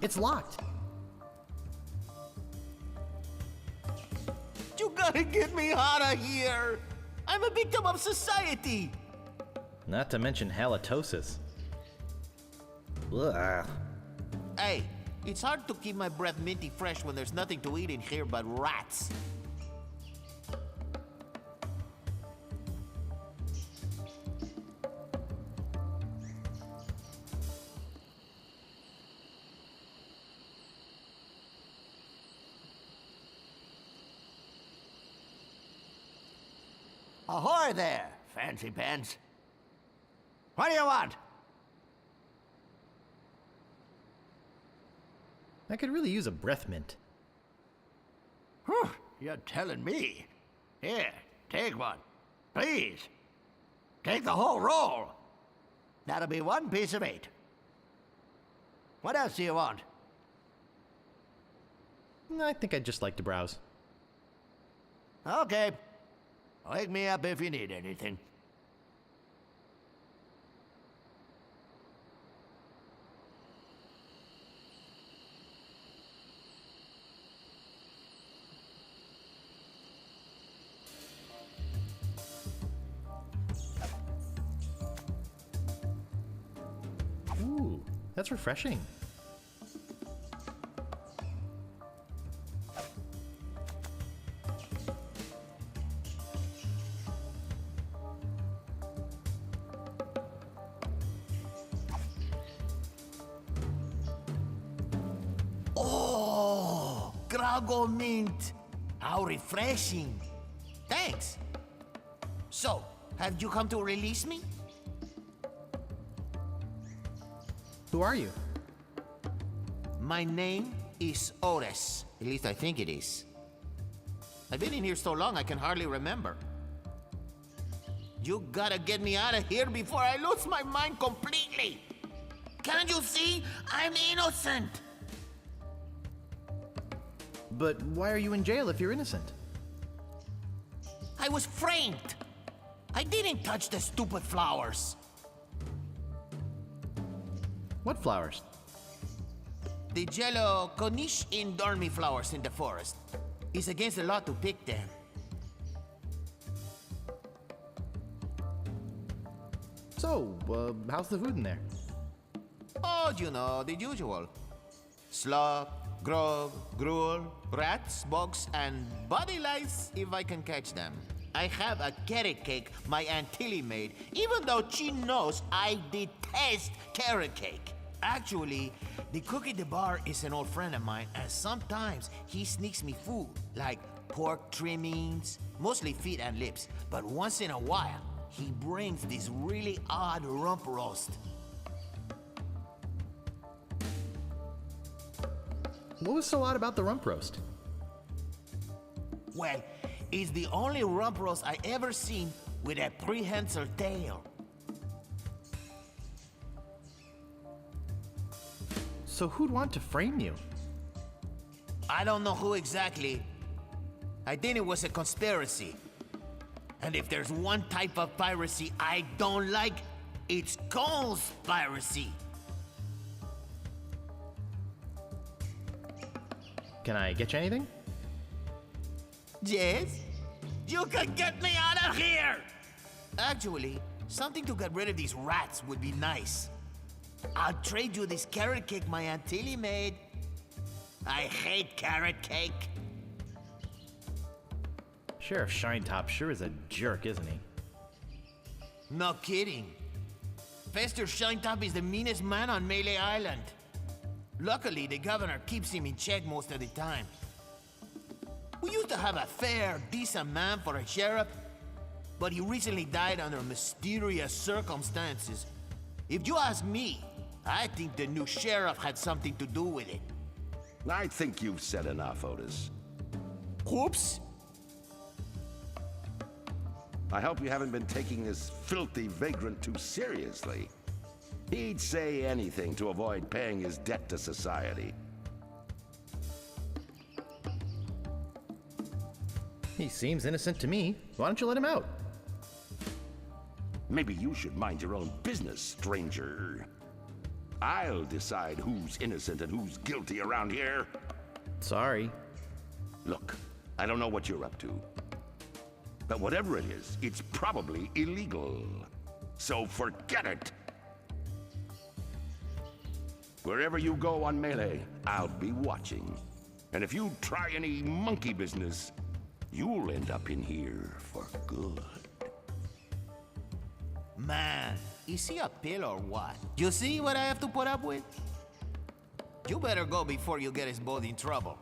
It's locked. You gotta get me out of here! I'm a victim of society! Not to mention halitosis. Ugh. Hey, it's hard to keep my breath minty fresh when there's nothing to eat in here but rats. Ahoy there, fancy pants. What do you want? I could really use a breath mint. Whew, you're telling me. Here, take one. Please. Take the whole roll. That'll be 1 piece of 8. What else do you want? I think I'd just like to browse. Okay. Wake me up if you need anything. Ooh, that's refreshing. Oh, Grago mint. How refreshing. Thanks. So, have you come to release me? Who are you? My name is Otis. At least I think it is. I've been in here so long I can hardly remember. You gotta get me out of here before I lose my mind completely. Can't you see? I'm innocent. But why are you in jail if you're innocent? I was framed. I didn't touch the stupid flowers. What flowers? The yellow Konish in dormi flowers in the forest. It's against the law to pick them. So, how's the food in there? Oh, you know, the usual. Slop, grog, gruel, rats, bugs, and body lice if I can catch them. I have a carrot cake my Aunt Tilly made, even though she knows I detest carrot cake. Actually, the cook at the bar is an old friend of mine, and sometimes he sneaks me food, like pork trimmings, mostly feet and lips, but once in a while, he brings this really odd rump roast. What was so odd about the rump roast? Well, it's the only rump roast I ever seen with a prehensile tail. So who'd want to frame you? I don't know who exactly. I think it was a conspiracy. And if there's one type of piracy I don't like, it's conspiracy. Can I get you anything? Yes? You can get me out of here! Actually, something to get rid of these rats would be nice. I'll trade you this carrot cake my Aunt Tilly made. I hate carrot cake. Sheriff Shinetop sure is a jerk, isn't he? No kidding. Fester Shinetop is the meanest man on Melee Island. Luckily, the governor keeps him in check most of the time. We used to have a fair, decent man for a sheriff, but he recently died under mysterious circumstances. If you ask me, I think the new sheriff had something to do with it. I think you've said enough, Otis. Oops. I hope you haven't been taking this filthy vagrant too seriously. He'd say anything to avoid paying his debt to society. He seems innocent to me. Why don't you let him out? Maybe you should mind your own business, stranger. I'll decide who's innocent and who's guilty around here. Sorry. Look, I don't know what you're up to. But whatever it is, it's probably illegal. So forget it. Wherever you go on Melee, I'll be watching. And if you try any monkey business, you'll end up in here for good. Man, is he a pill or what? You see what I have to put up with? You better go before you get us both in trouble.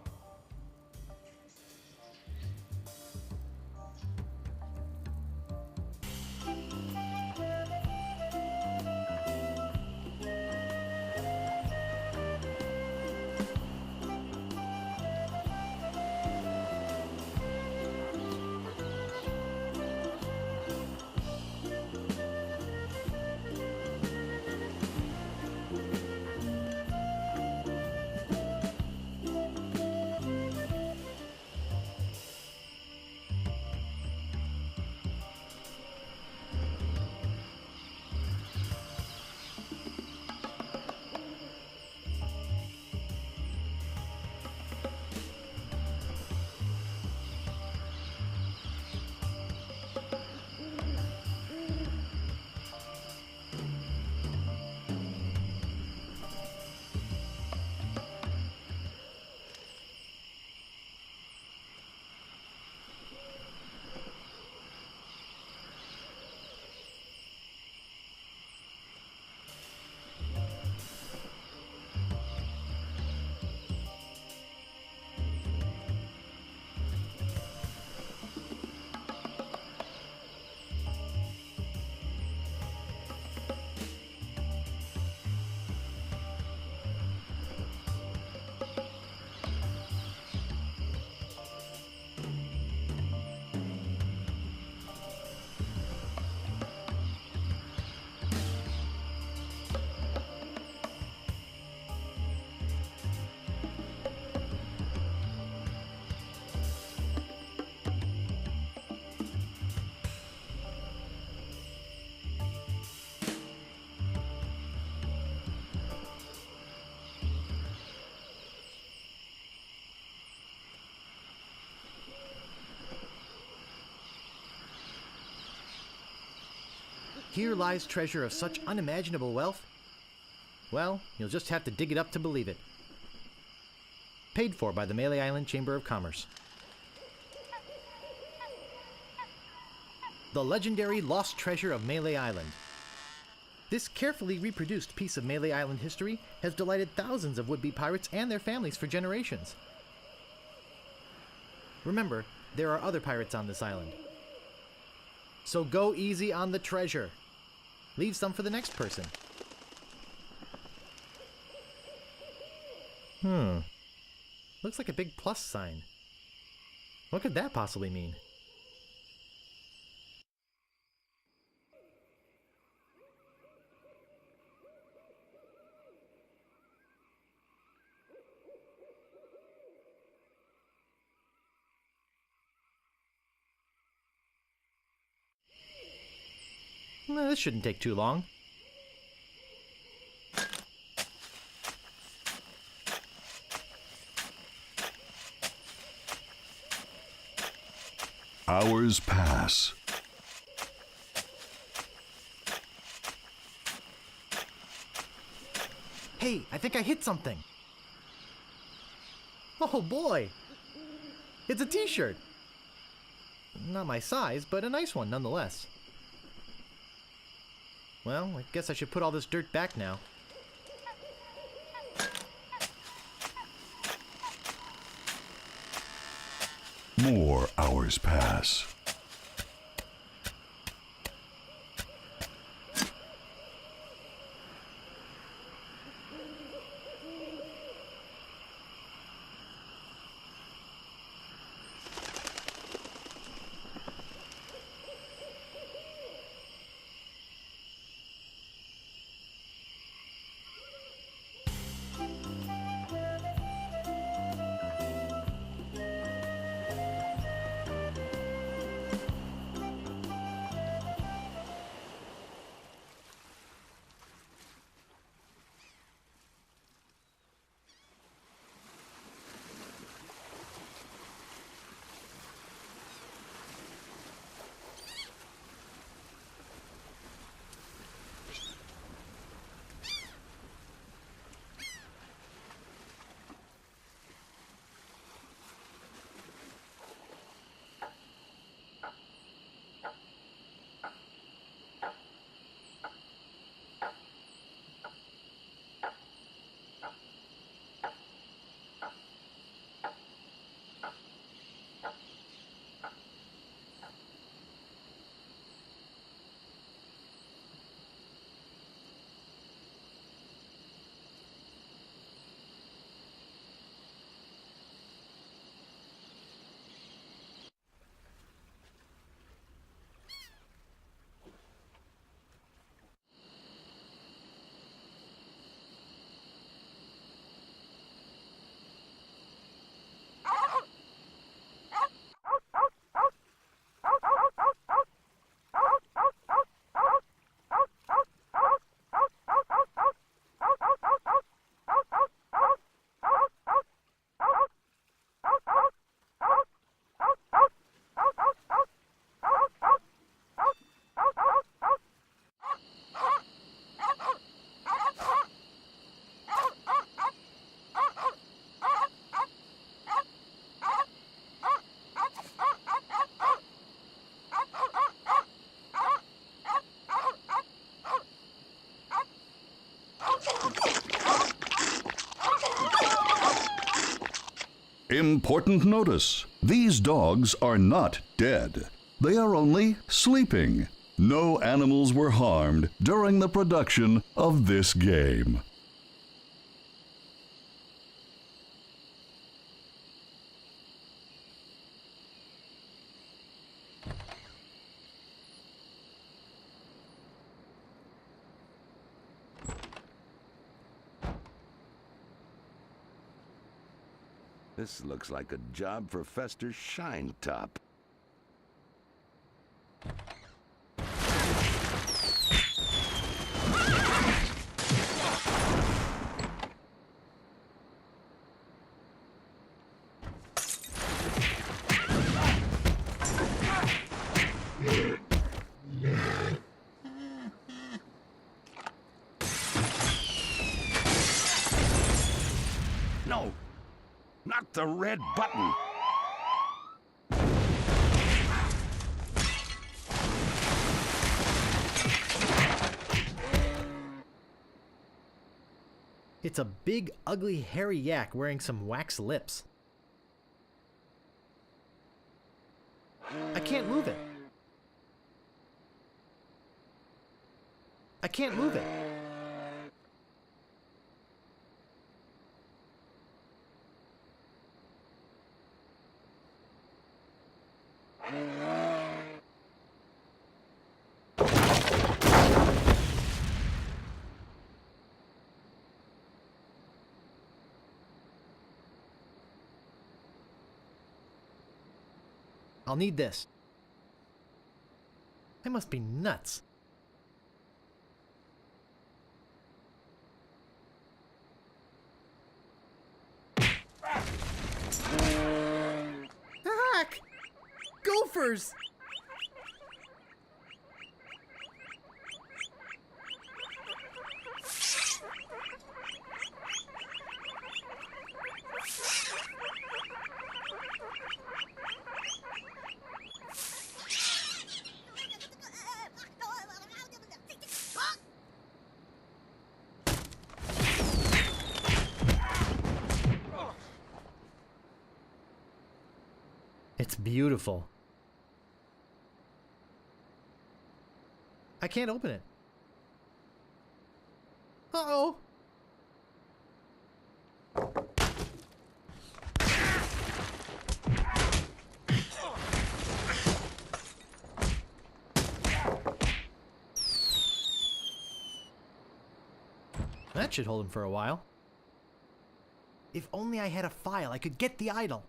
Here lies treasure of such unimaginable wealth. Well, you'll just have to dig it up to believe it. Paid for by the Melee Island Chamber of Commerce. The legendary lost treasure of Melee Island. This carefully reproduced piece of Melee Island history has delighted thousands of would-be pirates and their families for generations. Remember, there are other pirates on this island. So go easy on the treasure. Leave some for the next person. Looks like a big plus sign. What could that possibly mean? This shouldn't take too long. Hours pass. Hey, I think I hit something. Oh boy! It's a t-shirt! Not my size, but a nice one nonetheless. Well, I guess I should put all this dirt back now. More hours pass. Important notice. These dogs are not dead. They are only sleeping. No animals were harmed during the production of this game. This looks like a job for Fester Shinetop. No! Not the red button! It's a big, ugly, hairy yak wearing some wax lips. I can't move it. I can't move it. I'll need this. I must be nuts. Heck! Gophers! It's beautiful. I can't open it. Uh-oh. That should hold him for a while. If only I had a file, I could get the idol.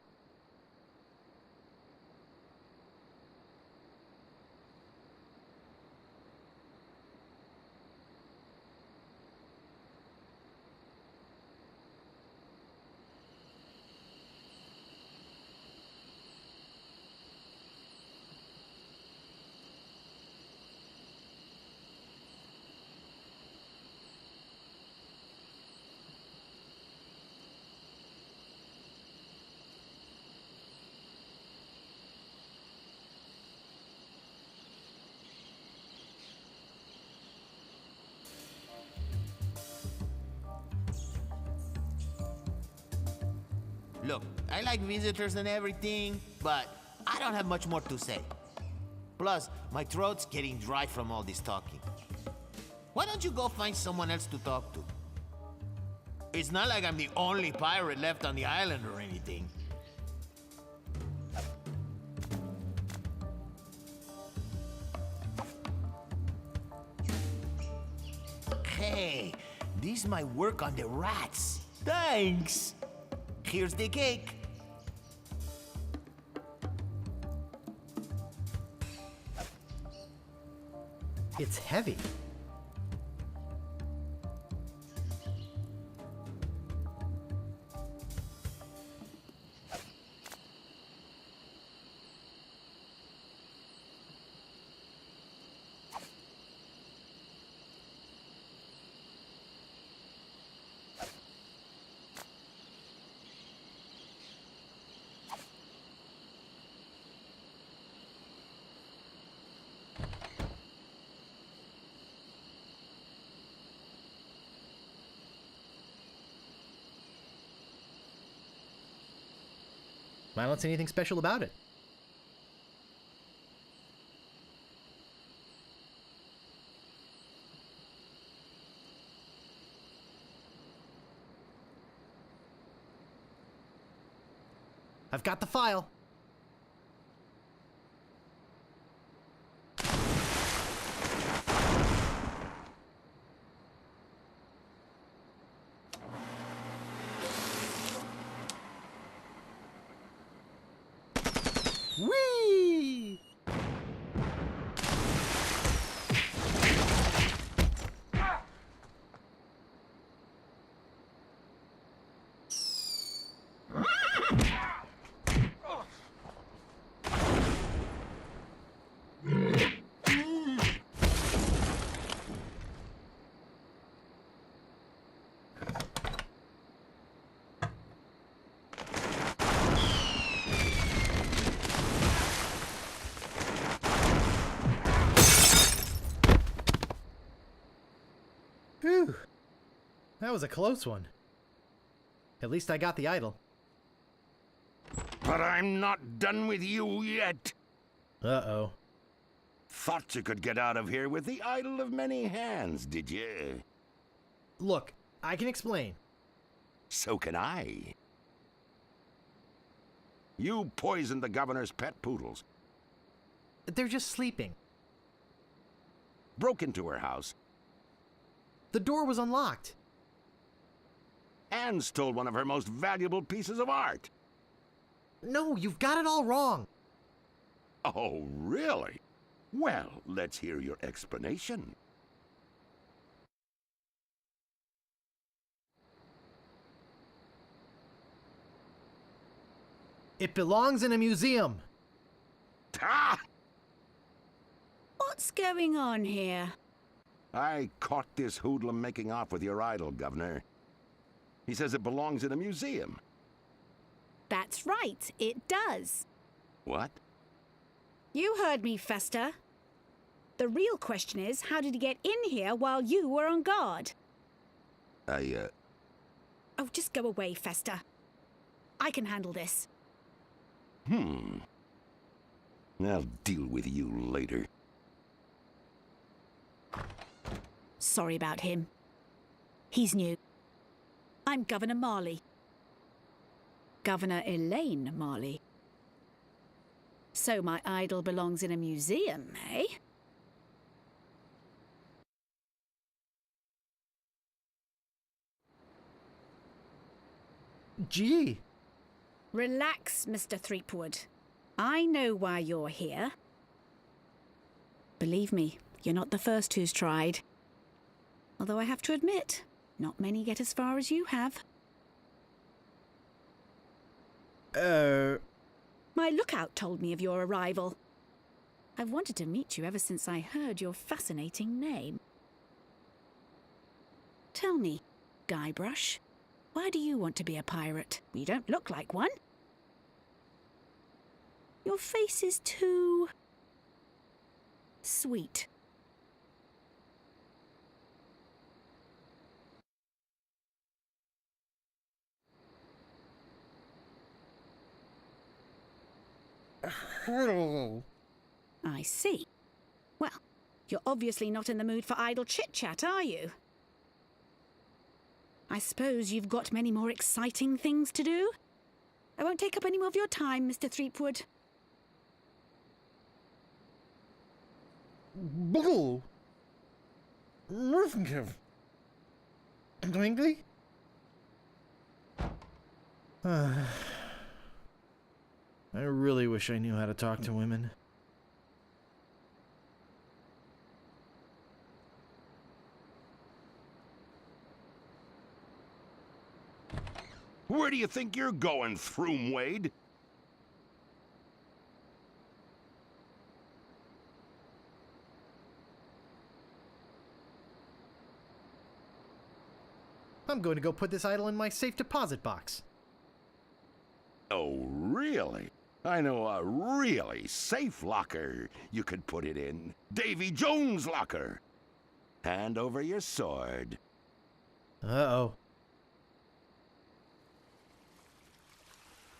Look, I like visitors and everything, but I don't have much more to say. Plus, my throat's getting dry from all this talking. Why don't you go find someone else to talk to? It's not like I'm the only pirate left on the island or anything. Hey, this might work on the rats. Thanks. Here's the cake. It's heavy. I don't see anything special about it. I've got the file. Whee! Whew. That was a close one. At least I got the idol. But I'm not done with you yet. Uh-oh. Thought you could get out of here with the idol of many hands, did you? Look, I can explain. So can I. You poisoned the governor's pet poodles, They're just sleeping. broke into her house, The door was unlocked. and stole one of her most valuable pieces of art. No, you've got it all wrong. Oh, really? Well, let's hear your explanation. It belongs in a museum. Ah! What's going on here? I caught this hoodlum making off with your idol, Governor. He says it belongs in a museum. That's right, it does. What? You heard me, Fester. The real question is, how did he get in here while you were on guard? Oh, just go away, Fester. I can handle this. I'll deal with you later. Sorry about him. He's new. I'm Governor Marley. Governor Elaine Marley. So my idol belongs in a museum, eh? Gee. Relax, Mr. Threepwood. I know why you're here. Believe me, you're not the first who's tried. Although I have to admit, not many get as far as you have. My lookout told me of your arrival. I've wanted to meet you ever since I heard your fascinating name. Tell me, Guybrush, why do you want to be a pirate? You don't look like one. Your face is too sweet. I see. Well, you're obviously not in the mood for idle chit-chat, are you? I suppose you've got many more exciting things to do? I won't take up any more of your time, Mr. Threepwood. Bugle. Murphinkev. Gwingly? I really wish I knew how to talk to women. Where do you think you're going, Throom Wade? I'm going to go put this idol in my safe deposit box. Oh, really? I know a really safe locker you could put it in. Davy Jones' locker. Hand over your sword. Uh-oh.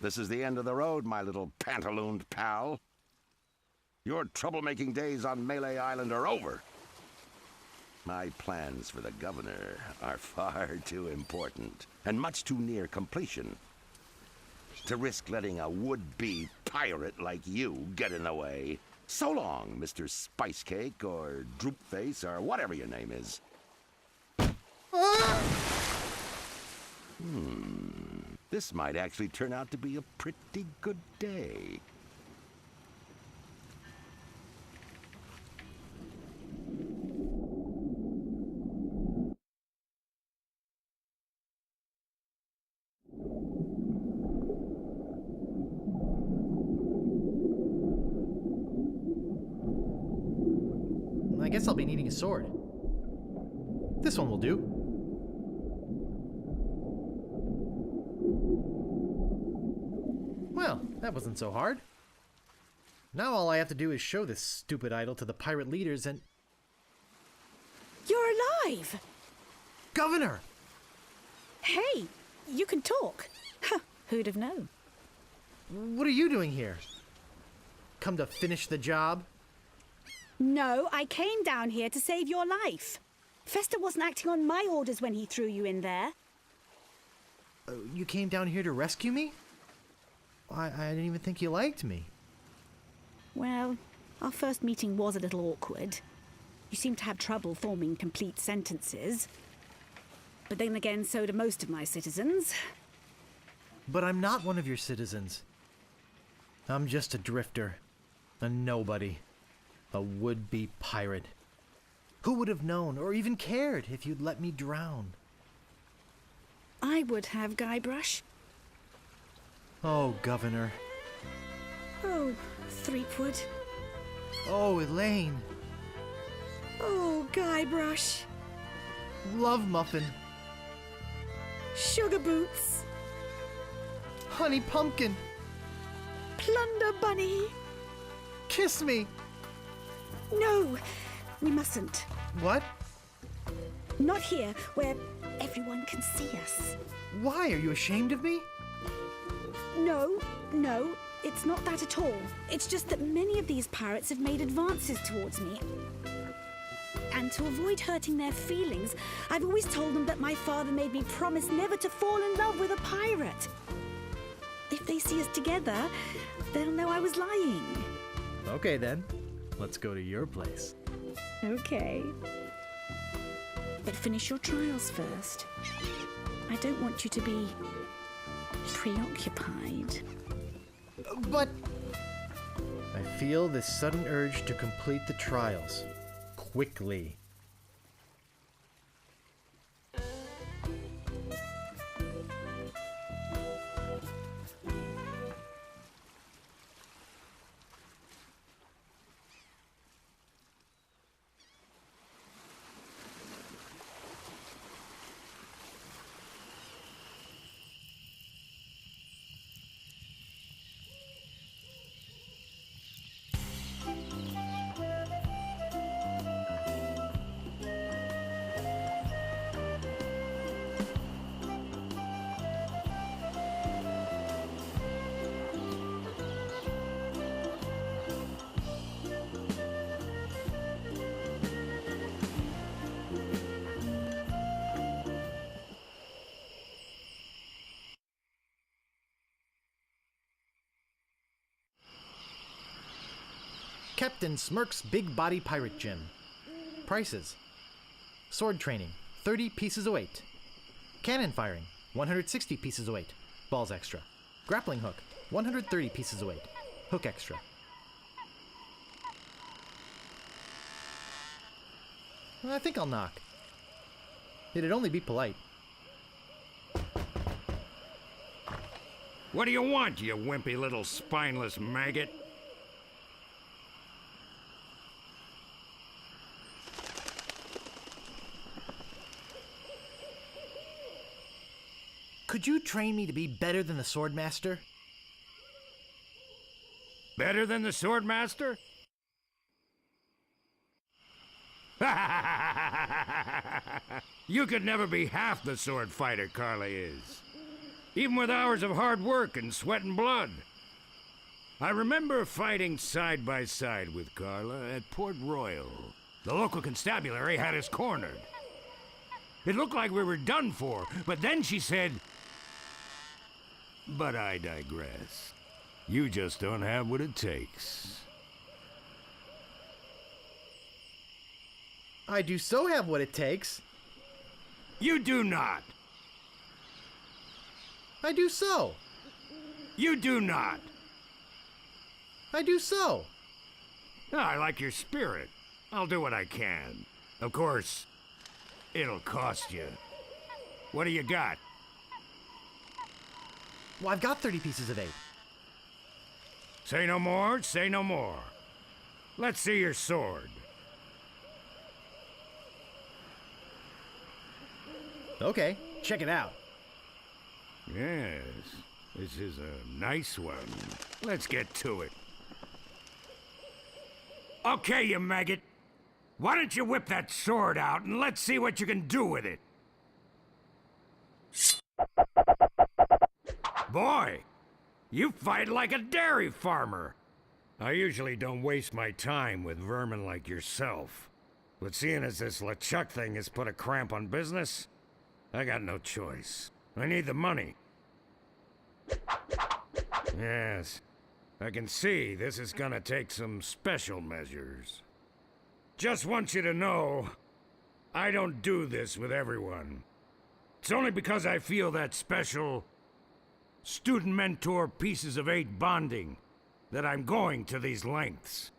This is the end of the road, my little pantalooned pal. Your troublemaking days on Malay Island are over. My plans for the governor are far too important and much too near completion to risk letting a would-be pirate like you get in the way. So long, Mr. Spicecake or Droopface or whatever your name is. This might actually turn out to be a pretty good day. I guess I'll be needing a sword. This one will do. Well, that wasn't so hard. Now all I have to do is show this stupid idol to the pirate leaders and... You're alive! Governor! Hey, you can talk. Huh, who'd have known? What are you doing here? Come to finish the job? No, I came down here to save your life. Fester wasn't acting on my orders when he threw you in there. You came down here to rescue me? I didn't even think you liked me. Well, our first meeting was a little awkward. You seemed to have trouble forming complete sentences. But then again, so do most of my citizens. But I'm not one of your citizens. I'm just a drifter. A nobody. A would-be pirate. Who would have known or even cared if you'd let me drown? I would have, Guybrush. Oh, Governor. Oh, Threepwood. Oh, Elaine. Oh, Guybrush. Love Muffin. Sugar Boots. Honey Pumpkin. Plunder Bunny. Kiss me. No, we mustn't. What? Not here, where everyone can see us. Why? Are you ashamed of me? No, it's not that at all. It's just that many of these pirates have made advances towards me. And to avoid hurting their feelings, I've always told them that my father made me promise never to fall in love with a pirate. If they see us together, they'll know I was lying. Okay then. Let's go to your place. Okay. But finish your trials first. I don't want you to be preoccupied. But... I feel this sudden urge to complete the trials. Quickly. Captain Smirk's Big Body Pirate Gym. Prices. Sword training, 30 pieces of weight. Cannon firing, 160 pieces of weight. Balls extra. Grappling hook, 130 pieces of weight. Hook extra. I think I'll knock. It'd only be polite. What do you want, you wimpy little spineless maggot? Could you train me to be better than the Swordmaster? Better than the Swordmaster? You could never be half the sword fighter Carly is. even with hours of hard work and sweat and blood. I remember fighting side by side with Carla at Port Royal. The local constabulary had us cornered. It looked like we were done for, but then she said, "But I digress. You just don't have what it takes." I do so have what it takes. You do not. I do so. You do not. I do so. I like your spirit. I'll do what I can. Of course, it'll cost you. What do you got? Well, I've got 30 pieces of 8. Say no more, say no more. Let's see your sword. Okay, check it out. Yes, this is a nice one. Let's get to it. Okay, you maggot. Why don't you whip that sword out and let's see what you can do with it? Boy, you fight like a dairy farmer. I usually don't waste my time with vermin like yourself. But seeing as this LeChuck thing has put a cramp on business, I got no choice. I need the money. Yes, I can see this is gonna take some special measures. Just want you to know, I don't do this with everyone. It's only because I feel that special student-mentor pieces of 8 bonding that I'm going to these lengths.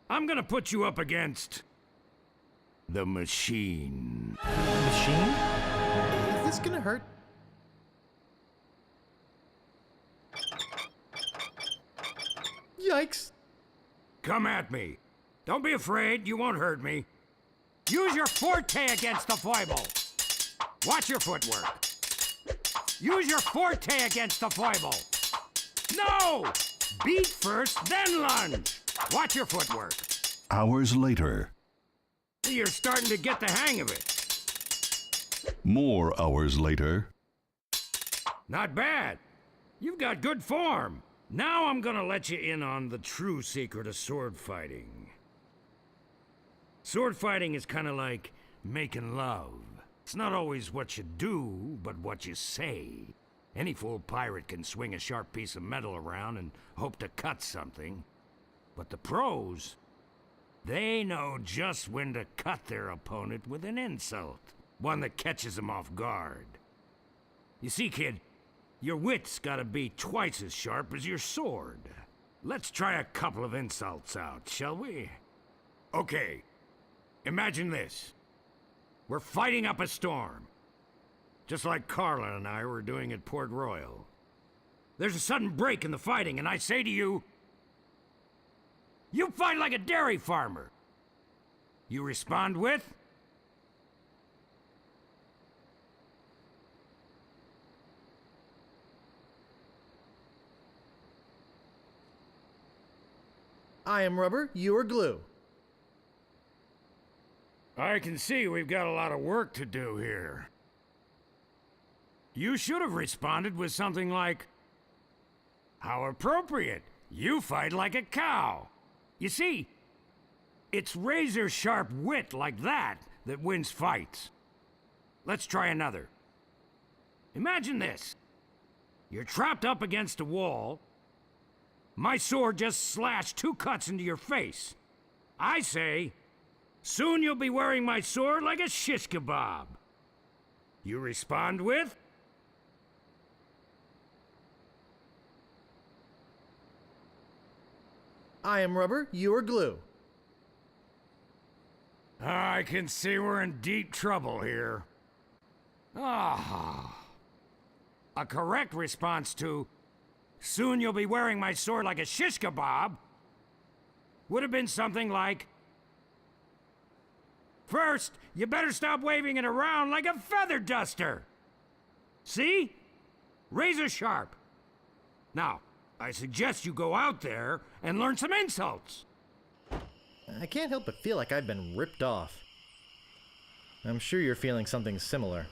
I'm gonna put you up against the machine. Machine? Is this gonna hurt? Yikes. Come at me. Don't be afraid, you won't hurt me. Use your forte against the foible. Watch your footwork. Use your forte against the foible. No! Beat first, then lunge. Watch your footwork. Hours later. You're starting to get the hang of it. More hours later. Not bad. You've got good form. Now I'm gonna let you in on the true secret of sword fighting. Sword fighting is kind of like making love. It's not always what you do, but what you say. Any fool pirate can swing a sharp piece of metal around and hope to cut something. But the pros, they know just when to cut their opponent with an insult. One that catches them off guard. You see, kid, your wit's gotta be twice as sharp as your sword. Let's try a couple of insults out, shall we? Okay, imagine this. We're fighting up a storm. Just like Carla and I were doing at Port Royal. There's a sudden break in the fighting, and I say to you, you fight like a dairy farmer. You respond with, I am rubber, you are glue. I can see we've got a lot of work to do here. You should have responded with something like, how appropriate. You fight like a cow. You see, it's razor-sharp wit like that that wins fights. Let's try another. Imagine this. You're trapped up against a wall. My sword just slashed 2 cuts into your face. I say, soon you'll be wearing my sword like a shish kebab. You respond with, I am rubber, you are glue. I can see we're in deep trouble here. Ah. A correct response to, soon you'll be wearing my sword like a shish kebab, would have been something like, first, you better stop waving it around like a feather duster. See? Razor sharp. Now, I suggest you go out there and learn some insults. I can't help but feel like I've been ripped off. I'm sure you're feeling something similar.